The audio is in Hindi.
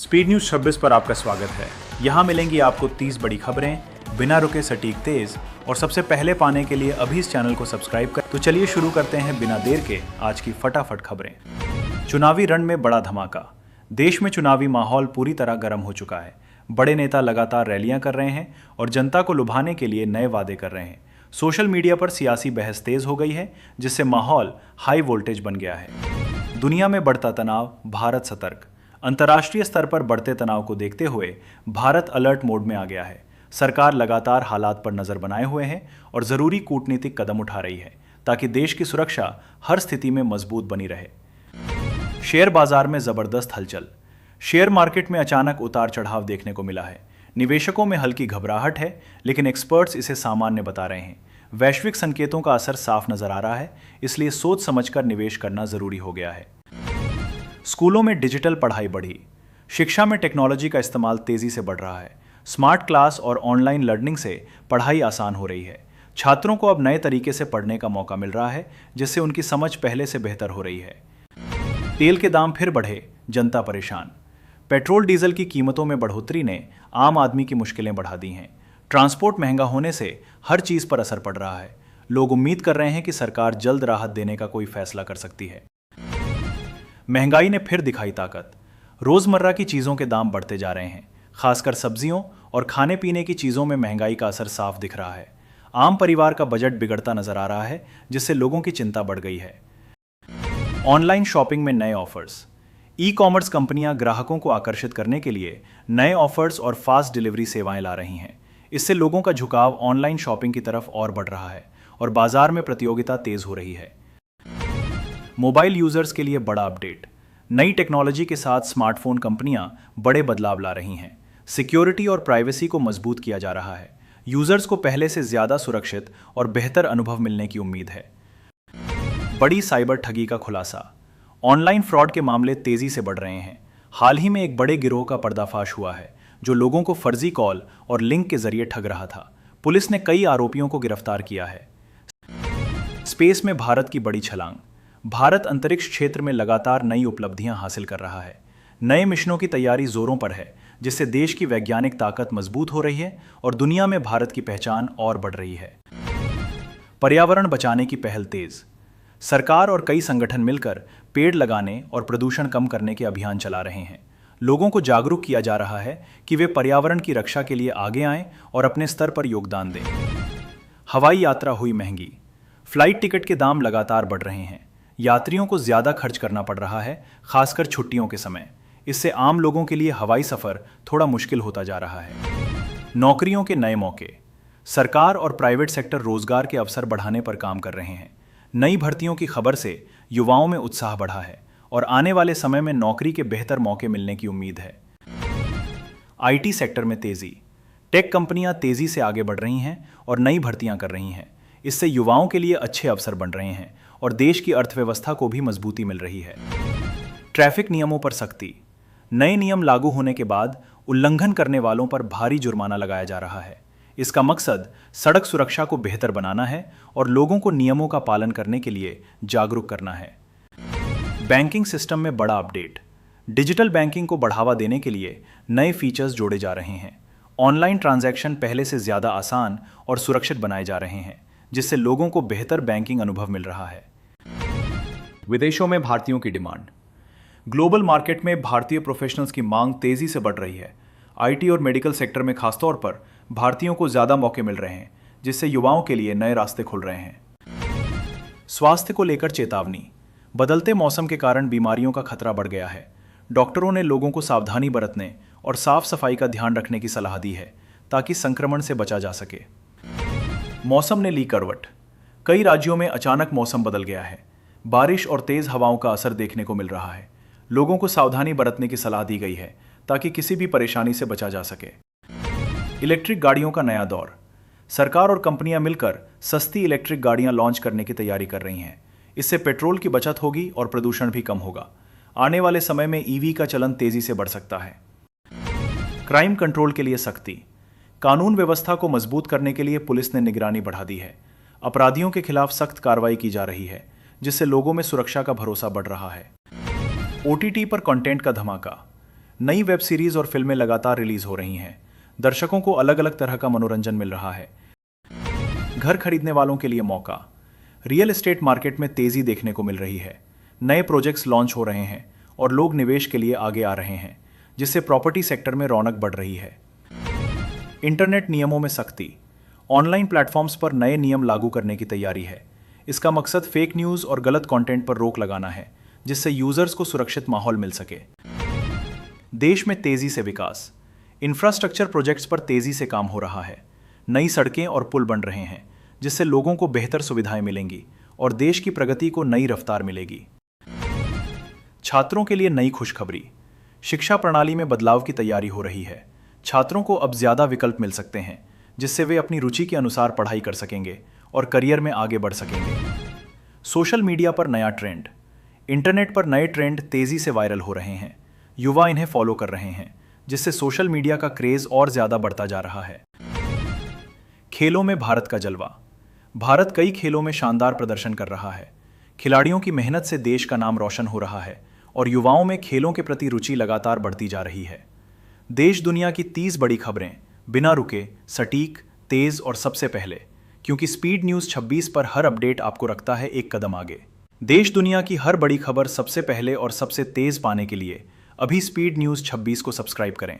स्पीड न्यूज 26 पर आपका स्वागत है। यहाँ मिलेंगी आपको 30 बड़ी खबरें, बिना रुके सटीक तेज और सबसे पहले पाने के लिए अभी इस चैनल को सब्सक्राइब कर। तो चलिए शुरू करते हैं बिना देर के आज की फटाफट खबरें। चुनावी रण में बड़ा धमाका। देश में चुनावी माहौल पूरी तरह गर्म हो चुका है। बड़े नेता लगातार रैलियां कर रहे हैं और जनता को लुभाने के लिए नए वादे कर रहे हैं। सोशल मीडिया पर सियासी बहस तेज हो गई है, जिससे माहौल हाई वोल्टेज बन गया है। दुनिया में बढ़ता तनाव, भारत सतर्क। अंतर्राष्ट्रीय स्तर पर बढ़ते तनाव को देखते हुए भारत अलर्ट मोड में आ गया है। सरकार लगातार हालात पर नजर बनाए हुए है और जरूरी कूटनीतिक कदम उठा रही है ताकि देश की सुरक्षा हर स्थिति में मजबूत बनी रहे। शेयर बाजार में जबरदस्त हलचल। शेयर मार्केट में अचानक उतार चढ़ाव देखने को मिला है। निवेशकों में हल्की घबराहट है, लेकिन एक्सपर्ट्स इसे सामान्य बता रहे हैं। वैश्विक संकेतों का असर साफ नजर आ रहा है, इसलिए सोच समझकर निवेश करना जरूरी हो गया है। स्कूलों में डिजिटल पढ़ाई बढ़ी। शिक्षा में टेक्नोलॉजी का इस्तेमाल तेजी से बढ़ रहा है। स्मार्ट क्लास और ऑनलाइन लर्निंग से पढ़ाई आसान हो रही है। छात्रों को अब नए तरीके से पढ़ने का मौका मिल रहा है, जिससे उनकी समझ पहले से बेहतर हो रही है। तेल के दाम फिर बढ़े, जनता परेशान। पेट्रोल डीजल की कीमतों में बढ़ोतरी ने आम आदमी की मुश्किलें बढ़ा दी हैं। ट्रांसपोर्ट महंगा होने से हर चीज पर असर पड़ रहा है। लोग उम्मीद कर रहे हैं कि सरकार जल्द राहत देने का कोई फैसला कर सकती है। महंगाई ने फिर दिखाई ताकत। रोजमर्रा की चीजों के दाम बढ़ते जा रहे हैं। खासकर सब्जियों और खाने पीने की चीजों में महंगाई का असर साफ दिख रहा है। आम परिवार का बजट बिगड़ता नजर आ रहा है, जिससे लोगों की चिंता बढ़ गई है। ऑनलाइन शॉपिंग में नए ऑफर्स। ई कॉमर्स कंपनियां ग्राहकों को आकर्षित करने के लिए नए ऑफर्स और फास्ट डिलीवरी सेवाएं ला रही हैं। इससे लोगों का झुकाव ऑनलाइन शॉपिंग की तरफ और बढ़ रहा है और बाजार में प्रतियोगिता तेज हो रही है। मोबाइल यूजर्स के लिए बड़ा अपडेट। नई टेक्नोलॉजी के साथ स्मार्टफोन कंपनियां बड़े बदलाव ला रही हैं। सिक्योरिटी और प्राइवेसी को मजबूत किया जा रहा है। यूजर्स को पहले से ज्यादा सुरक्षित और बेहतर अनुभव मिलने की उम्मीद है। बड़ी साइबर ठगी का खुलासा। ऑनलाइन फ्रॉड के मामले तेजी से बढ़ रहे हैं। हाल ही में एक बड़े गिरोह का पर्दाफाश हुआ है, जो लोगों को फर्जी कॉल और लिंक के जरिए ठग रहा था। पुलिस ने कई आरोपियों को गिरफ्तार किया है। स्पेस में भारत की बड़ी छलांग। भारत अंतरिक्ष क्षेत्र में लगातार नई उपलब्धियां हासिल कर रहा है। नए मिशनों की तैयारी जोरों पर है, जिससे देश की वैज्ञानिक ताकत मजबूत हो रही है और दुनिया में भारत की पहचान और बढ़ रही है। पर्यावरण बचाने की पहल तेज। सरकार और कई संगठन मिलकर पेड़ लगाने और प्रदूषण कम करने के अभियान चला रहे हैं। लोगों को जागरूक किया जा रहा है कि वे पर्यावरण की रक्षा के लिए आगे आएं और अपने स्तर पर योगदान दें। हवाई यात्रा हुई महंगी। फ्लाइट टिकट के दाम लगातार बढ़ रहे हैं। यात्रियों को ज्यादा खर्च करना पड़ रहा है, खासकर छुट्टियों के समय। इससे आम लोगों के लिए हवाई सफर थोड़ा मुश्किल होता जा रहा है। नौकरियों के नए मौके। सरकार और प्राइवेट सेक्टर रोजगार के अवसर बढ़ाने पर काम कर रहे हैं। नई भर्तियों की खबर से युवाओं में उत्साह बढ़ा है और आने वाले समय में नौकरी के बेहतर मौके मिलने की उम्मीद है। आईटी सेक्टर में तेजी। टेक कंपनियां तेजी से आगे बढ़ रही हैं और नई भर्तियां कर रही हैं। इससे युवाओं के लिए अच्छे अवसर बन रहे हैं और देश की अर्थव्यवस्था को भी मजबूती मिल रही है। ट्रैफिक नियमों पर सख्ती। नए नियम लागू होने के बाद उल्लंघन करने वालों पर भारी जुर्माना लगाया जा रहा है। इसका मकसद सड़क सुरक्षा को बेहतर बनाना है और लोगों को नियमों का पालन करने के लिए जागरूक करना है। बैंकिंग सिस्टम में बड़ा अपडेट। डिजिटल बैंकिंग को बढ़ावा देने के लिए नए फीचर्स जोड़े जा रहे हैं। ऑनलाइन ट्रांजैक्शन पहले से ज्यादा आसान और सुरक्षित बनाए जा रहे हैं, जिससे लोगों को बेहतर बैंकिंग अनुभव मिल रहा है। विदेशों में भारतीयों की डिमांड। ग्लोबल मार्केट में भारतीय प्रोफेशनल्स की मांग तेजी से बढ़ रही है। आईटी और मेडिकल सेक्टर में खासतौर पर भारतीयों को ज्यादा मौके मिल रहे हैं, जिससे युवाओं के लिए नए रास्ते खुल रहे हैं। स्वास्थ्य को लेकर चेतावनी। बदलते मौसम के कारण बीमारियों का खतरा बढ़ गया है। डॉक्टरों ने लोगों को सावधानी बरतने और साफ सफाई का ध्यान रखने की सलाह दी है, ताकि संक्रमण से बचा जा सके। मौसम ने ली करवट। कई राज्यों में अचानक मौसम बदल गया है। बारिश और तेज हवाओं का असर देखने को मिल रहा है। लोगों को सावधानी बरतने की सलाह दी गई है, ताकि किसी भी परेशानी से बचा जा सके। इलेक्ट्रिक गाड़ियों का नया दौर। सरकार और कंपनियां मिलकर सस्ती इलेक्ट्रिक गाड़ियां लॉन्च करने की तैयारी कर रही हैं। इससे पेट्रोल की बचत होगी और प्रदूषण भी कम होगा। आने वाले समय में ईवी का चलन तेजी से बढ़ सकता है। क्राइम कंट्रोल के लिए सख्ती। कानून व्यवस्था को मजबूत करने के लिए पुलिस ने निगरानी बढ़ा दी है। अपराधियों के खिलाफ सख्त कार्रवाई की जा रही है, जिससे लोगों में सुरक्षा का भरोसा बढ़ रहा है। ओटीटी पर कंटेंट का धमाका। नई वेब सीरीज और फिल्में लगातार रिलीज हो रही हैं। दर्शकों को अलग अलग तरह का मनोरंजन मिल रहा है। घर खरीदने वालों के लिए मौका। रियल एस्टेट मार्केट में तेजी देखने को मिल रही है। नए प्रोजेक्ट्स लॉन्च हो रहे हैं और लोग निवेश के लिए आगे आ रहे हैं, जिससे प्रॉपर्टी सेक्टर में रौनक बढ़ रही है। इंटरनेट नियमों में सख्ती। ऑनलाइन प्लेटफॉर्म्स पर नए नियम लागू करने की तैयारी है। इसका मकसद फेक न्यूज़ और गलत कंटेंट पर रोक लगाना है, जिससे यूजर्स को सुरक्षित माहौल मिल सके। देश में तेजी से विकास। इंफ्रास्ट्रक्चर प्रोजेक्ट्स पर तेजी से काम हो रहा है। नई सड़कें और पुल बन रहे हैं, जिससे लोगों को बेहतर सुविधाएं मिलेंगी और देश की प्रगति को नई रफ्तार मिलेगी। छात्रों के लिए नई खुशखबरी। शिक्षा प्रणाली में बदलाव की तैयारी हो रही है। छात्रों को अब ज्यादा विकल्प मिल सकते हैं, जिससे वे अपनी रुचि के अनुसार पढ़ाई कर सकेंगे और करियर में आगे बढ़ सकेंगे। सोशल मीडिया पर नया ट्रेंड। इंटरनेट पर नए ट्रेंड तेजी से वायरल हो रहे हैं। युवा इन्हें फॉलो कर रहे हैं, जिससे सोशल मीडिया का क्रेज और ज्यादा बढ़ता जा रहा है। खेलों में भारत का जलवा। भारत कई खेलों में शानदार प्रदर्शन कर रहा है। खिलाड़ियों की मेहनत से देश का नाम रोशन हो रहा है और युवाओं में खेलों के प्रति रुचि लगातार बढ़ती जा रही है। देश दुनिया की 30 बड़ी खबरें बिना रुके, सटीक, तेज और सबसे पहले, क्योंकि स्पीड न्यूज़ 26 पर हर अपडेट आपको रखता है एक कदम आगे। देश दुनिया की हर बड़ी खबर सबसे पहले और सबसे तेज पाने के लिए अभी स्पीड न्यूज़ 26 को सब्सक्राइब करें।